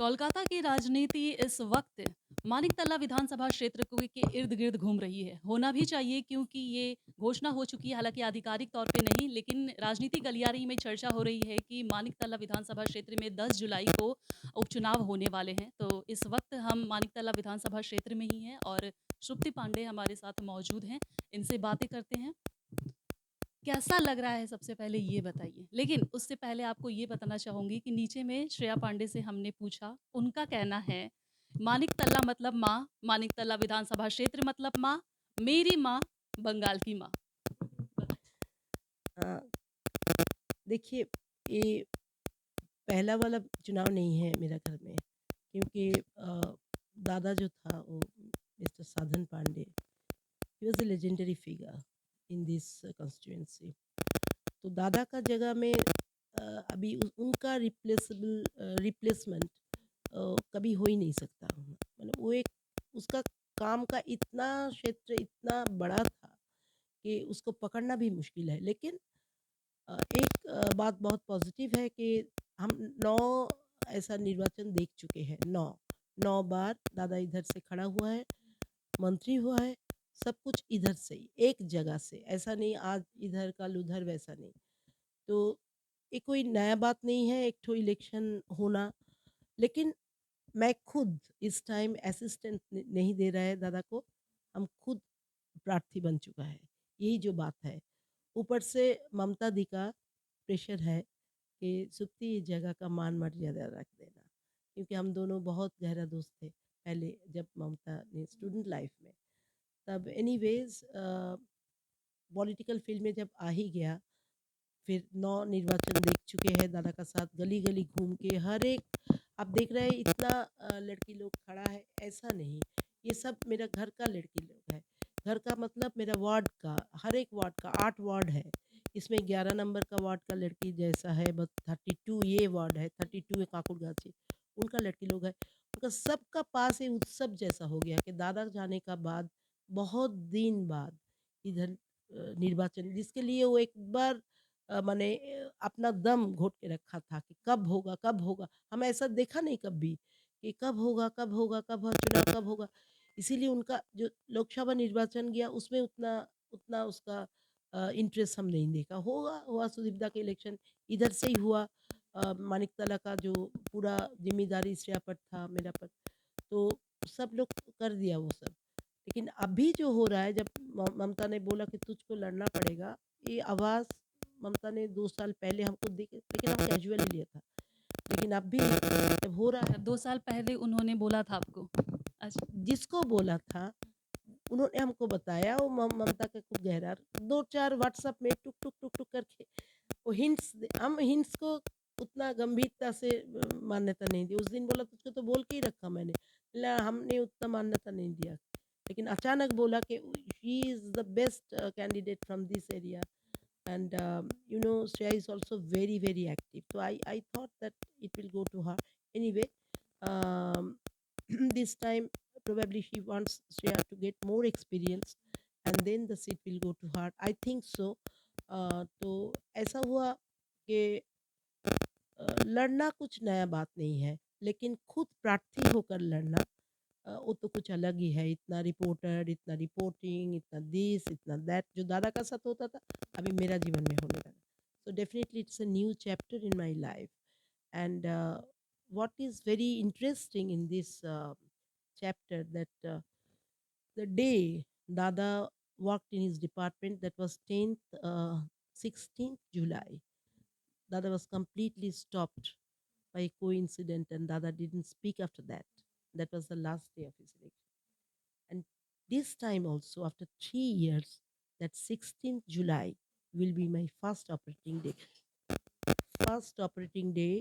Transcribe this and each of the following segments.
कोलकाता की राजनीति इस वक्त मानिकतला विधानसभा क्षेत्र के इर्द गिर्द घूम रही है। होना भी चाहिए क्योंकि ये घोषणा हो चुकी है, हालांकि आधिकारिक तौर पे नहीं, लेकिन राजनीति गलियारी में चर्चा हो रही है कि मानिकतला विधानसभा क्षेत्र में 10 जुलाई को उपचुनाव होने वाले हैं। तो इस वक्त हम मानिकतला विधानसभा क्षेत्र में ही हैं और श्रुति पांडे हमारे साथ मौजूद हैं। इनसे बातें करते हैं। कैसा लग रहा है सबसे पहले ये बताइए? लेकिन उससे पहले आपको ये बताना चाहूँगी कि नीचे में श्रेया पांडे से हमने पूछा, उनका कहना है मानिकतल्ला मतलब माँ, मानिकतल्ला विधानसभा क्षेत्र मतलब माँ, मेरी माँ बंगाल की माँ। अ, देखिए, ये पहला वाला चुनाव नहीं है मेरा घर में, क्योंकि दादा जो था वो mister Sadhan Pandey, he was a legendary figure in this constituency. तो दादा का जगह में अभी उनका रिप्लेसमेंट कभी हो ही नहीं सकता। मतलब वो एक उसका काम का इतना क्षेत्र इतना बड़ा था कि उसको पकड़ना भी मुश्किल है। लेकिन एक बात बहुत पॉजिटिव है कि हम 9 ऐसा निर्वाचन देख चुके हैं। 9 बार दादा इधर से खड़ा हुआ है, मंत्री हुआ है, सब कुछ इधर से ही, एक जगह से। ऐसा नहीं आज इधर कल उधर, वैसा नहीं। तो ये कोई नया बात नहीं है एक ठो इलेक्शन होना। लेकिन मैं खुद इस टाइम असिस्टेंट नहीं दे रहा है दादा को, हम खुद प्रार्थी बन चुका है, यही जो बात है। ऊपर से ममता दी का प्रेशर है कि सुप्ति इस जगह का मान मर्यादा रख देना, क्योंकि हम दोनों बहुत गहरा दोस्त थे पहले, जब ममता ने स्टूडेंट लाइफ में। तब एनीवेज पॉलिटिकल फील्ड में जब आ ही गया, फिर 9 निर्वाचन देख चुके हैं दादा का साथ, गली-गली घूम के हर एक। आप देख रहे हैं इतना लड़की लोग खड़ा है, ऐसा नहीं। ये सब मेरा घर का लड़की लोग है। घर का मतलब मेरा वार्ड का, हर एक वार्ड का 8 वार्ड है। इसमें 11 नंबर का वार्ड का लड़की जैसा है, बस 32 ये वार्ड है, 32 है काकुड़गाछी, उनका लड़की लोग है। उनका सबका पास ये उत्सव जैसा हो गया कि दादा जाने का बाद बहुत दिन बाद इधर निर्वाचन, जिसके लिए वो एक बार माने अपना दम घोट के रखा था कि कब होगा कब होगा। हम ऐसा देखा नहीं कभी कि कब होगा कब होगा, कब चुनाव कब होगा। इसीलिए उनका जो लोकसभा निर्वाचन गया उसमें उतना उतना उसका इंटरेस्ट हम नहीं देखा। होगा हुआ सुदीप्ता का इलेक्शन इधर से ही हुआ। मानिकतला का जो पूरा जिम्मेदारी श्रेया पर था, मेरा पर, तो सब लोग कर दिया वो सब। लेकिन अभी जो हो रहा है, जब ममता ने बोला कि तुझको लड़ना पड़ेगा, ये आवाज़ ममता ने 2 साल पहले हमको दी, लेकिन हम कैजुअली लिया था। लेकिन अब भी जब हो रहा अच्छा, है, 2 साल पहले उन्होंने बोला था आपको? अच्छा। जिसको बोला था उन्होंने हमको बताया, वो ममता का खूब गहरा 2-4 व्हाट्सएप में टुक टुक टुक टुक करके वो हिंट्स, हम हिंट्स को उतना गंभीरता से मान्यता नहीं दी। उस दिन बोला तुझको तो बोल के ही रखा मैंने, ला हमने उतना मान्यता नहीं दिया। लेकिन अचानक बोला कि she is the best candidate from this area, and Shreya is also very very active, so I thought that it will go to her anyway. um, this time probably she wants Shreya to get more experience, and then the seat will go to her, I think so. तो ऐसा हुआ कि लड़ना कुछ नया बात नहीं है, लेकिन खुद प्रार्थी होकर लड़ना वो तो कुछ अलग ही है। इतना रिपोर्टर, इतना रिपोर्टिंग, इतना दिस, इतना दैट, जो दादा का साथ होता था, अभी मेरा जीवन में होने लगा। So definitely it's a new chapter in my life. And what is very interesting in this chapter that the day Dada worked in his department, that was 10th, 16th July, Dada was completely stopped by a coincidence, and Dada didn't speak after that. That was the last day of his election. And this time also, after 3 years, that 16th July will be my first operating day. First operating day,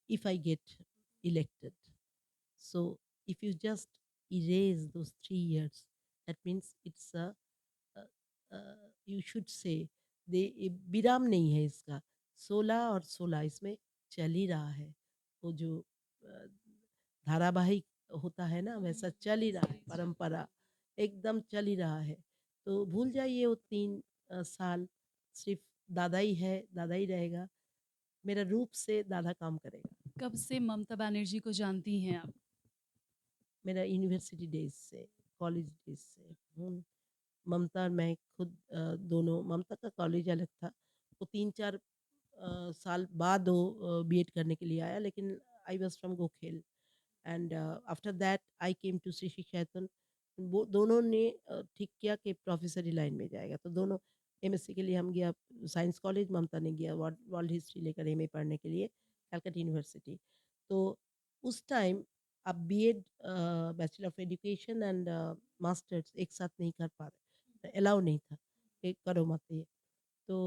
if I get elected. So if you just erase those 3 years, that means it's a, you should say, दे विराम नहीं है इसका। 16 और 16 इसमें चल ही रहा है। वो जो अ, धारावाहिक होता है ना, वैसा चल ही रहा है, परंपरा एकदम चल ही रहा है। तो भूल जाइए वो 3 साल, सिर्फ दादा ही है, दादा ही रहेगा। मेरा रूप से दादा काम करेगा। कब से ममता बनर्जी को जानती हैं आप? मेरा यूनिवर्सिटी डेज़ से, कॉलेज डेज़ से। ममता और मैं खुद दोनों, ममता का कॉलेज अलग था। वो 3-4 साल बाद वो बीएड करने के लिए आया, लेकिन I was from Gokhale. And after that I came to Shri Shikshayatan. वो दोनों ने ठीक किया कि प्रोफेसरी लाइन में जाएगा, तो दोनों एमएससी के लिए हम गया साइंस कॉलेज, ममता ने गया वर्ल्ड वर्ल्ड हिस्ट्री लेकर एमए पढ़ने के लिए कलकत्ता यूनिवर्सिटी। तो उस टाइम आप BEd, bachelor of education and masters एक साथ नहीं कर पा रहे, अलाउ नहीं था कि करो मत ये। तो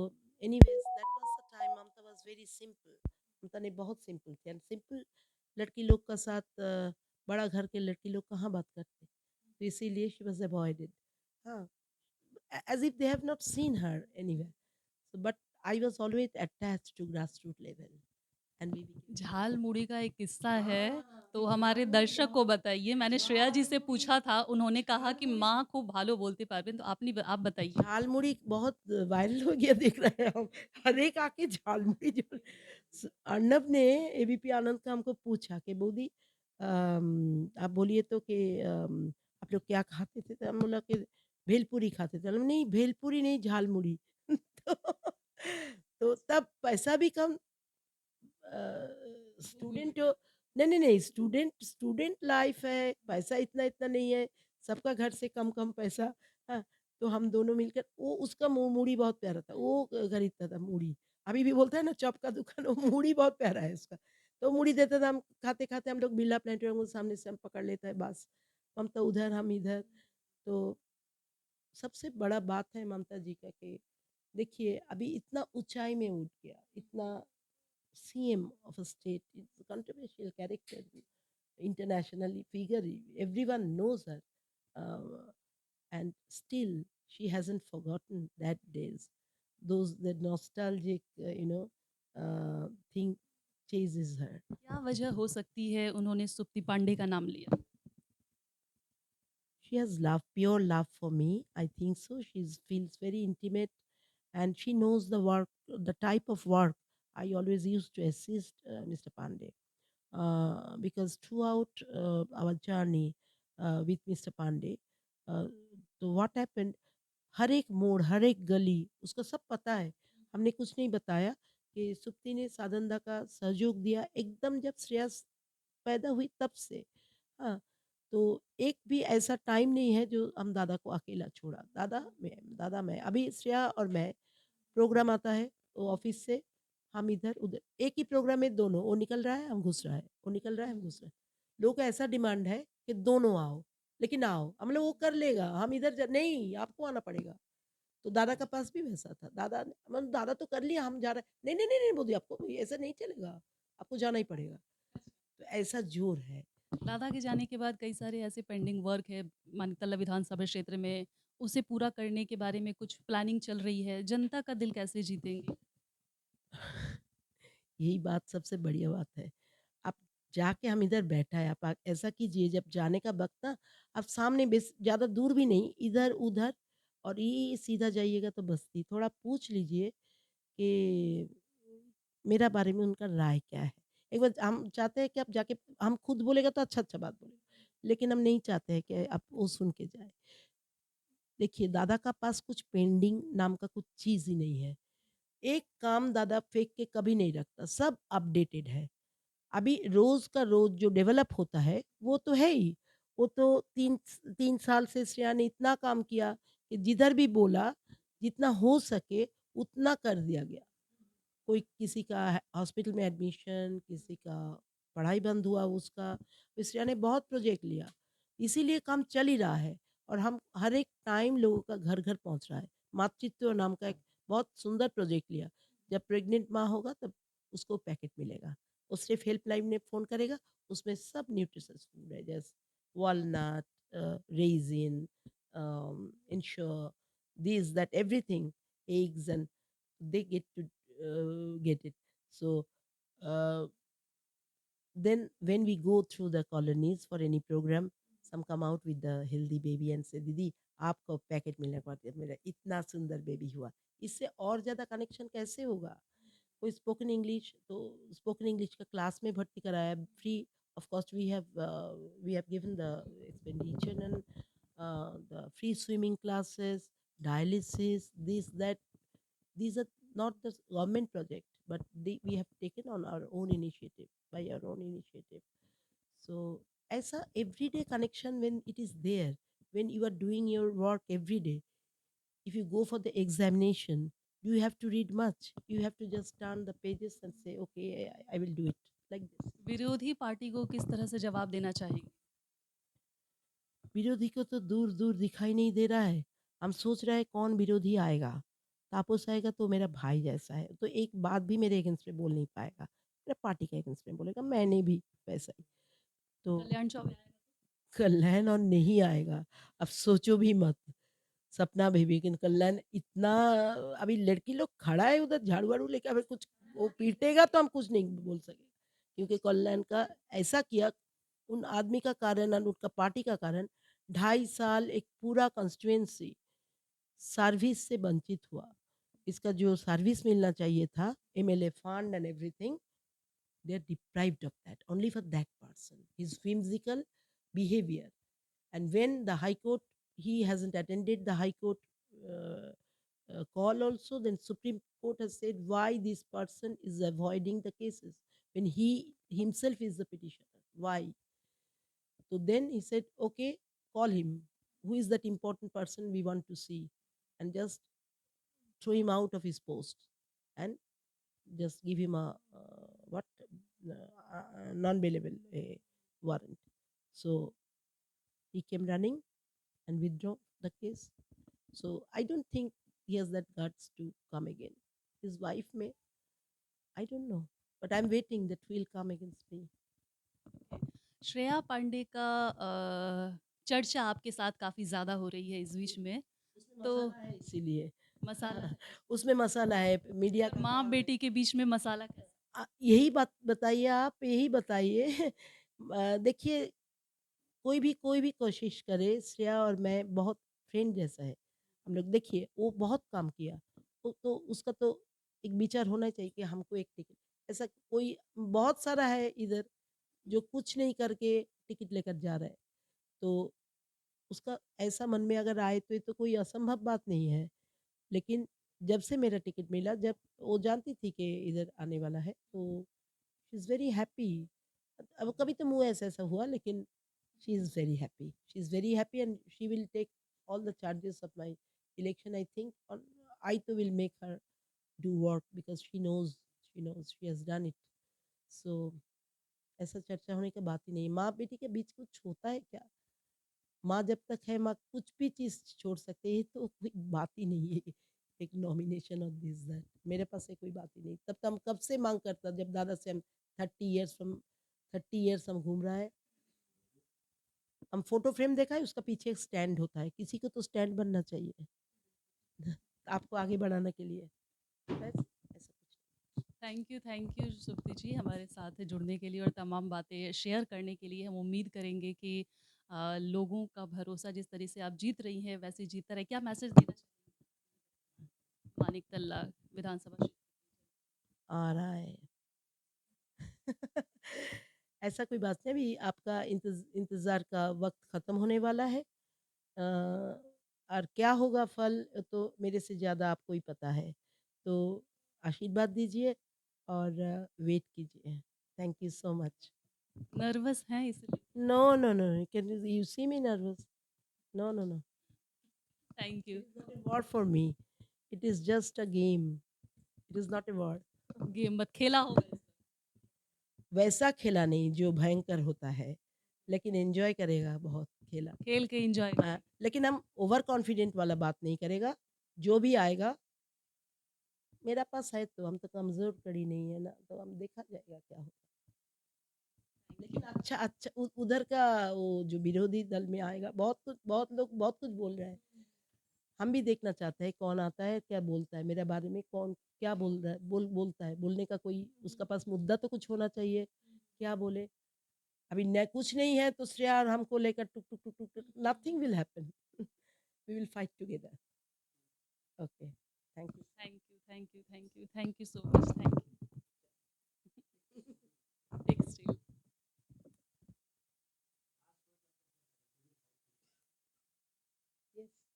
anyways that was the time Mamata was very simple. Mamata ने बहुत सिंपल किया, सिंपल लड़की लोग का साथ बड़ा घर के लड़की लोग कहाँ बात करते, तो इसीलिए शी वाज अवॉइडेड। हाँ, as if they have not seen her anywhere. So but I was always attached to grassroots level and we became close. झाल मुड़ी का एक किस्सा है, हाँ, तो बिल्कुल हमारे आपने दर्शक सुना को होगा। बताइए। मैंने श्रेया जी से ঝালমুড়ি, पूछा था, उन्होंने कहा कि ঝালমুড়ি, माँ खूब भालो बोलते पाরবেন, तो आप बताइए। झालमुड़ी बहुत वायरल हो गया, देख रहे हैं हम। हर एक आके झालमुड़ी जो अर्नब ने एबीपी आनंद का हमको पूछा कि बूदी आप बोलिए तो कि आप लोग क्या खाते थे, तो हम बोला कि भेलपूरी खाते थे। हम, नहीं भेलपूरी नहीं, झालमुड़ी। तो, तो तब पैसा भी कम, स्टूडेंट हो, नहीं नहीं नहीं, स्टूडेंट स्टूडेंट लाइफ है, पैसा इतना इतना नहीं है, सबका घर से कम कम पैसा। हाँ, तो हम दोनों मिलकर, वो उसका मूड़ी बहुत प्यारा था, वो खरीदता था मूड़ी। अभी भी बोलता है ना चॉप का दुकान, वो मूड़ी बहुत प्यारा है उसका। तो मूड़ी देता था, हम खाते खाते हम लोग बिरला प्लेनेटोरियम के सामने से हम पकड़ लेता है बस। हम तो उधर, हम इधर। तो सबसे बड़ा बात है ममता जी का कि देखिए अभी इतना ऊंचाई में उठ गया, इतना CM of a state, it's a controversial character, internationally figure, everyone knows her, uh, and still she hasn't forgotten that days. Those the nostalgic, thing chases her. क्या वजह हो सकती है उन्होंने सुप्ति पांडे का नाम लिया? She has love, pure love for me. I think so. She feels very intimate, and she knows the work, the type of work I always used to assist Mr. Pandey. Because throughout our journey with Mr. Pandey, uh, तो what happened, हर एक मोड़, हर एक गली उसको सब पता है। हमने कुछ नहीं बताया कि सुप्ति ने साधनदा का सहयोग दिया एकदम जब श्रेया पैदा हुई तब से। हाँ, तो एक भी ऐसा टाइम नहीं है जो हम दादा को अकेला छोड़ा। दादा मैं, अभी श्रेया और मैं, प्रोग्राम आता है वो ऑफिस से, हम इधर-उधर, एक ही प्रोग्राम में दोनों, वो निकल रहा है, हम घुस रहा है, वो निकल रहा है, हम घुस रहे हैं। लोगों का ऐसा डिमांड है कि दोनों आओ, लेकिन आओ। हम लोग वो कर लेगा, हम इधर नहीं, आपको आना पड़ेगा। तो दादा का पास भी वैसा था। दादा तो कर लिया, हम जा रहे हैं। नहीं, नहीं, नहीं, नहीं बोलिए, आपको ऐसा नहीं चलेगा, आपको जाना ही पड़ेगा। तो ऐसा ज़ोर है। दादा के जाने के बाद कई सारे ऐसे पेंडिंग वर्क है मानिकतला विधानसभा क्षेत्र में, उसे पूरा करने के बारे में कुछ प्लानिंग चल रही है। जनता का दिल कैसे जीतेंगे? यही बात सबसे बढ़िया बात है। आप जाके, हम इधर बैठा है, आप ऐसा कीजिए जब जाने का वक़्त ना, आप सामने ज़्यादा दूर भी नहीं, इधर-उधर, और ये सीधा जाइएगा तो बस्ती। थोड़ा पूछ लीजिए कि मेरा बारे में उनका राय क्या है? एक बार हम चाहते हैं कि आप जाके, हम खुद बोलेगा तो अच्छा-अच्छा बात बोलेगा, लेकिन हम नहीं चाहते हैं कि आप वो सुन के जाएँ। देखिए, दादा का पास कुछ पेंडिंग नाम का कुछ चीज़ ही नहीं है। एक काम दादा फेंक के कभी नहीं रखता, सब अपडेटेड है। अभी रोज़ का रोज़ जो डेवलप होता है, वो तो है ही। वो तो 3 साल से श्रेया ने इतना काम किया कि जिधर भी बोला, जितना हो सके उतना कर दिया गया। कोई किसी का है हॉस्पिटल में एडमिशन, किसी का पढ़ाई बंद हुआ उसका, तो श्रेया ने बहुत प्रोजेक्ट लिया। इसीलिए काम चल ही रहा है, और हम हर एक टाइम लोगों का घर-घर पहुँच रहा है। मातृत्व नाम का एक बहुत सुंदर प्रोजेक्ट लिया। जब प्रेग्नेंट माँ होगा तब उसको पैकेट मिलेगा। वो सिर्फ़ हेल्पलाइन में फ़ोन करेगा, उसमें सब न्यूट्रिशंस फूड है, जैसे walnut, raisin, ensure, this, that, everything, eggs, and they get it. So uh, then when we go through the colonies for any program, some come out with the healthy baby and say, दीदी आपको packet मिलने के बाद मेरा इतना सुंदर baby हुआ। इससे और ज़्यादा कनेक्शन कैसे होगा? कोई स्पोकन इंग्लिश, तो स्पोकन इंग्लिश का क्लास में भर्ती कराया free of cost. We have given the expenditure and the free swimming classes, dialysis, this, that. These are not the government project, but we have taken on our own initiative, by our own initiative. So, as a everyday connection, when it is there, when you are doing your work every day, if you go for the examination, do you have to read much? You have to just turn the pages and say, okay, I will do it like this. विरोधी party को किस तरह से जवाब देना चाहेंगे? विरोधी को तो दूर दूर दिखाई नहीं दे रहा है। हम सोच रहे हैं कौन विरोधी आएगा। तापस आएगा तो मेरा भाई जैसा है, तो एक बात भी मेरे अगेंस्ट में बोल नहीं पाएगा। मेरा पार्टी के अगेंस्ट में बोलेगा, मैंने भी वैसा ही। तो कल्याण चौबे आएगा तो? कल्याण और नहीं आएगा, अब सोचो भी मत। सपना भी, लेकिन कल्याण इतना, अभी लड़की लोग खड़ा है उधर झाड़ू-वाड़ू लेके, अगर कुछ वो पीटेगा तो हम कुछ नहीं बोल सकेंगे। क्योंकि कल्याण का ऐसा किया, उन आदमी का कारण और उनका पार्टी का कारण 2.5 साल एक पूरा कंस्टिट्यूएंसी सर्विस से वंचित हुआ। इसका जो सर्विस मिलना चाहिए था, MLA fund and everything, they are deprived of that only for that person, his whimsical behavior. And when the high court, he hasn't attended the high court uh, call also, then supreme court has said why this person is avoiding the cases when he himself is the petitioner, why? So then he said, okay, call him, who is that important person we want to see, and just throw him out of his post and just give him a what non-bailable warrant. So he came running and withdraw the case. So I don't think he has that guts to come again. His wife may, I don't know, but I'm waiting that will come against me. Shreya Pandey का चर्चा आपके साथ काफ़ी ज़्यादा हो रही है इस बीच में। उसमें तो मसाला है इसीलिए। मसाला है। उसमें मसाला है, मीडिया और का माँ काम है। बेटी के बीच में मसाला कैसे? यही बात बताइए आप, यही बताइए। देखिए, कोई भी कोशिश करे, श्रेया और मैं बहुत फ्रेंड जैसा है। हम लोग, देखिए वो बहुत काम किया, तो उसका तो एक विचार होना चाहिए कि हमको एक टिकट, ऐसा कोई बहुत सारा है इधर जो कुछ नहीं करके टिकट लेकर जा रहा है। तो उसका ऐसा मन में अगर आए तो ये तो कोई असंभव बात नहीं है। लेकिन जब से मेरा टिकट मिला, जब वो जानती थी कि इधर आने वाला है, तो शी इज़ वेरी हैप्पी। अब कभी तो मुँह ऐसा-ऐसा हुआ, लेकिन she is very happy. She is very happy and she will take all the charges of my election, I think, और I too will make her do work because she knows she has done it. So ऐसा चर्चा होने की बात ही नहीं है। माँ-बेटी के बीच कुछ होता है क्या? माँ जब तक है, माँ कुछ भी चीज़ छोड़ सकते हैं, ये तो कोई बात ही नहीं है। एक नॉमिनेशन और दिस दैट, मेरे पास ये कोई बात ही नहीं। तब तो हम कब से माँग करता, जब दादा से हम 30 इयर्स हम घूम रहा है। हम फ़ोटो फ्रेम देखा है, उसका पीछे एक स्टैंड होता है, किसी को तो स्टैंड बनना चाहिए आपको आगे बढ़ाने के लिए। बस ऐसा कुछ। थैंक यू सुप्ति जी हमारे साथ जुड़ने के लिए और तमाम बातें शेयर करने के लिए। हम उम्मीद करेंगे कि लोगों का भरोसा जिस तरह से आप जीत रही हैं वैसे जीतता रहे। क्या मैसेज देना चाहेंगी मानिक तल्ला विधानसभा क्षेत्र? आ रहा है। ऐसा कोई बात नहीं, अभी आपका इंतज़ार का वक़्त ख़त्म होने वाला है। और क्या होगा फल, तो मेरे से ज़्यादा आपको ही पता है। तो आशीर्वाद दीजिए और वेट कीजिए। Thank you so much. Nervous हैं इसलिए? No, no, no, can you see me nervous? No, no, no. Thank it you. Is not a war for me. It is just a game. It is not a war. Game मत खेला होगा इस बार। वैसा खेला नहीं जो भयंकर होता है, लेकिन एन्जॉय करेगा बहुत खेला। खेल के एंजॉय लेकिन हम ओवर कॉन्फिडेंट वाला बात नहीं करेगा। जो भी आएगा मेरा पास है, तो हम तो कमज़ोर कड़ी नहीं है ना, तो हम देखा जाएगा क्या होगा। लेकिन अच्छा अच्छा उधर का वो जो विरोधी दल में आएगा, बहुत लोग बहुत कुछ बोल रहे हैं। हम भी देखना चाहते हैं कौन आता है, क्या बोलता है मेरे बारे में, कौन क्या बोल रहा है, बोलता है, बोलने का कोई उसका पास मुद्दा तो कुछ होना चाहिए, क्या बोले? अभी न कुछ नहीं है तो श्रेया और हमको लेकर टुक टुक टुक टुक टुक, nothing will happen. We will fight together. Okay, thank you. Thank you so much. Thank you.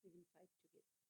We will fight together.